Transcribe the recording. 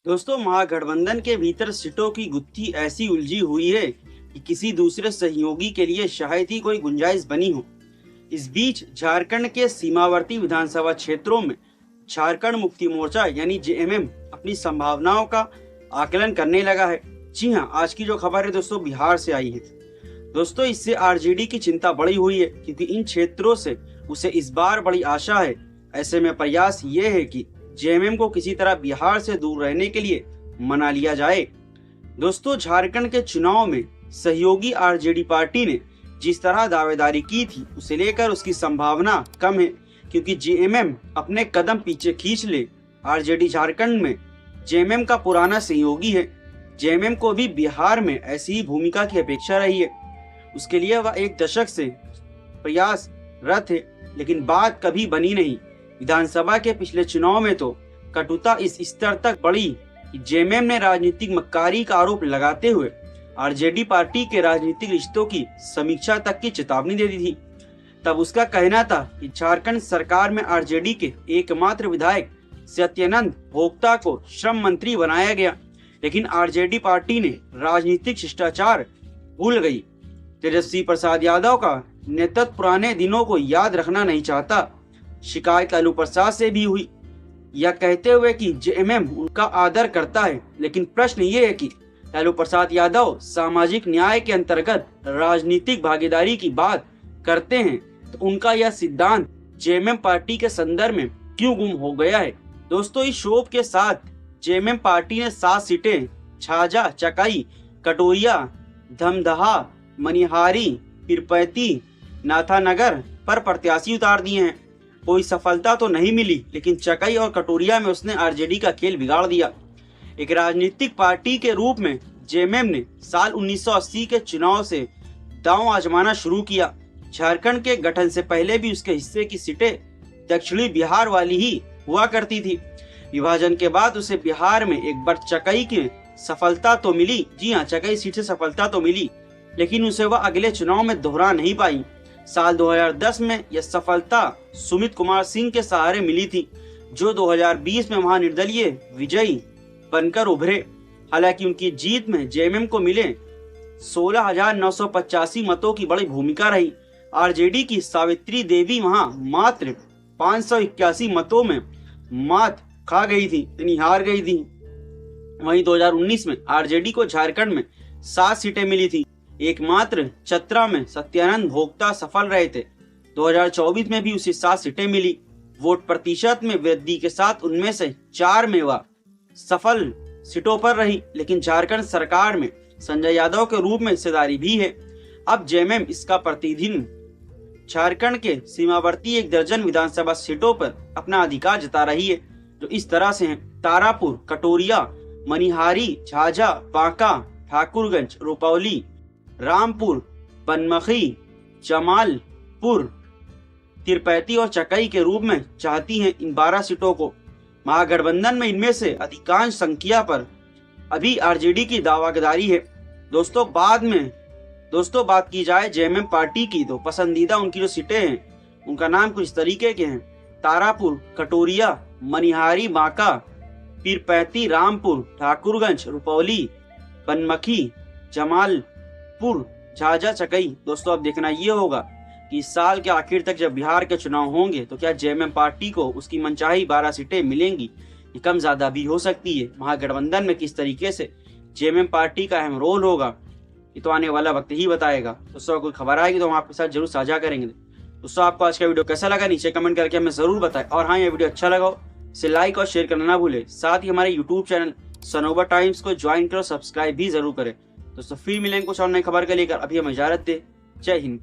दोस्तों, महागठबंधन के भीतर सीटों की गुत्थी ऐसी उलझी हुई है कि किसी दूसरे सहयोगी के लिए शायद ही कोई गुंजाइश बनी हो। इस बीच झारखंड के सीमावर्ती विधानसभा क्षेत्रों में झारखंड मुक्ति मोर्चा यानी जेएमएम अपनी संभावनाओं का आकलन करने लगा है। जी हाँ, आज की जो खबर है दोस्तों बिहार से आई है। दोस्तों, इससे आरजेडी की चिंता बढ़ी हुई है क्योंकि इन क्षेत्रों से उसे इस बार बड़ी आशा है। ऐसे में प्रयास ये है कि जेएमएम को किसी तरह बिहार से दूर रहने के लिए मना लिया जाए। दोस्तों, झारखंड के चुनाव में सहयोगी आरजेडी पार्टी ने जिस तरह दावेदारी की थी उसे लेकर उसकी संभावना कम है क्योंकि जेएमएम अपने कदम पीछे खींच ले। आरजेडी झारखंड में जेएमएम का पुराना सहयोगी है। जेएमएम को भी बिहार में ऐसी ही भूमिका की अपेक्षा रही है। उसके लिए वह एक दशक से प्रयासरत है, लेकिन बात कभी बनी नहीं। विधानसभा के पिछले चुनाव में तो कटुता इस स्तर तक बढ़ी कि जेएमएम ने राजनीतिक मक्कारी का आरोप लगाते हुए आरजेडी पार्टी के राजनीतिक रिश्तों की समीक्षा तक की चेतावनी दे दी थी। तब उसका कहना था कि झारखंड सरकार में आरजेडी के एकमात्र विधायक सत्यानंद भोक्ता को श्रम मंत्री बनाया गया, लेकिन आरजेडी पार्टी ने राजनीतिक शिष्टाचार भूल गई। तेजस्वी प्रसाद यादव का नेतृत्व पुराने दिनों को याद रखना नहीं चाहता। शिकायत लालू प्रसाद से भी हुई, यह कहते हुए कि जेएमएम उनका आदर करता है, लेकिन प्रश्न ये है कि लालू प्रसाद यादव सामाजिक न्याय के अंतर्गत राजनीतिक भागीदारी की बात करते हैं तो उनका यह सिद्धांत जेएमएम पार्टी के संदर्भ में क्यों गुम हो गया है। दोस्तों, इस शोभ के साथ जेएमएम पार्टी ने 7 सीटें छाजा, चकाई, कटोरिया, धमदहा, मनिहारी, पीरपैती, नाथानगर पर प्रत्याशी उतार दिए हैं। कोई सफलता तो नहीं मिली, लेकिन चकाई और कटोरिया में उसने आरजेडी का खेल बिगाड़ दिया। एक राजनीतिक पार्टी के रूप में जेएमएम ने साल 1980 के चुनाव से दांव आजमाना शुरू किया। झारखंड के गठन से पहले भी उसके हिस्से की सीटें दक्षिणी बिहार वाली ही हुआ करती थी। विभाजन के बाद उसे बिहार में एक बार चकाई की सफलता तो मिली, जी हाँ, चकाई सीट से सफलता तो मिली, लेकिन उसे वह अगले चुनाव में दोहरा नहीं पाई। साल 2010 में यह सफलता सुमित कुमार सिंह के सहारे मिली थी, जो 2020 में वहां निर्दलीय विजयी बनकर उभरे। हालांकि उनकी जीत में जेएमएम को मिले 16,985 मतों की बड़ी भूमिका रही। आरजेडी की सावित्री देवी वहां मात्र 581 मतों में मात खा गई थी, यानी हार गई थी। वहीं 2019 में आरजेडी को झारखंड में 7 सीटें मिली थी। एकमात्र चतरा में सत्यानंद भोक्ता सफल रहे थे। 2024 में भी उसे 7 सीटें मिली। वोट प्रतिशत में वृद्धि के साथ उनमें से 4 में वह सफल सीटों पर रही, लेकिन झारखंड सरकार में संजय यादव के रूप में हिस्सेदारी भी है। अब जेएमएम इसका प्रतिनिधित्व झारखंड के सीमावर्ती 1 दर्जन विधानसभा सीटों पर अपना अधिकार जता रही है, जो इस तरह से हैं: तारापुर, कटोरिया, मनिहारी, झाझा, बांका, ठाकुरगंज, रुपौली, रामपुर, बनमखी, जमालपुर, तिरपैती और चकाई के रूप में चाहती हैं इन 12 सीटों को। महागठबंधन में इनमें से अधिकांश संख्या पर अभी आरजेडी की दावेदारी है। दोस्तों, बात की जाए जेएमएम पार्टी की तो पसंदीदा उनकी जो सीटें हैं उनका नाम कुछ तरीके के हैं: तारापुर, कटोरिया, मनिहारी, बांका, पीरपैती, रामपुर, ठाकुरगंज, रुपौली, बनमखी, जमालपुर, झाझा, चकाई। दोस्तों, अब देखना ये होगा कि इस साल के आखिर तक जब बिहार के चुनाव होंगे तो क्या जेएमएम पार्टी को उसकी मनचाही 12 सीटें मिलेंगी, ये कम ज्यादा भी हो सकती है। महागठबंधन में किस तरीके से जेएमएम पार्टी का अहम रोल होगा ये तो आने वाला वक्त ही बताएगा। दोस्तों, कोई खबर आएगी तो हम आपके साथ जरूर साझा करेंगे। दोस्तों, आपको आज का वीडियो कैसा लगा नीचे कमेंट करके हमें जरूर बताएं, और हाँ, ये वीडियो अच्छा लगा हो इसे लाइक और शेयर करना ना भूले। साथ ही हमारे यूट्यूब चैनल सनोवर टाइम्स को ज्वाइन करो, सब्सक्राइब भी जरूर करें। दोस्तों, फिर मिलेंगे कुछ और नई खबर के लेकर। अभी हम इजाजत दे। जय हिंद।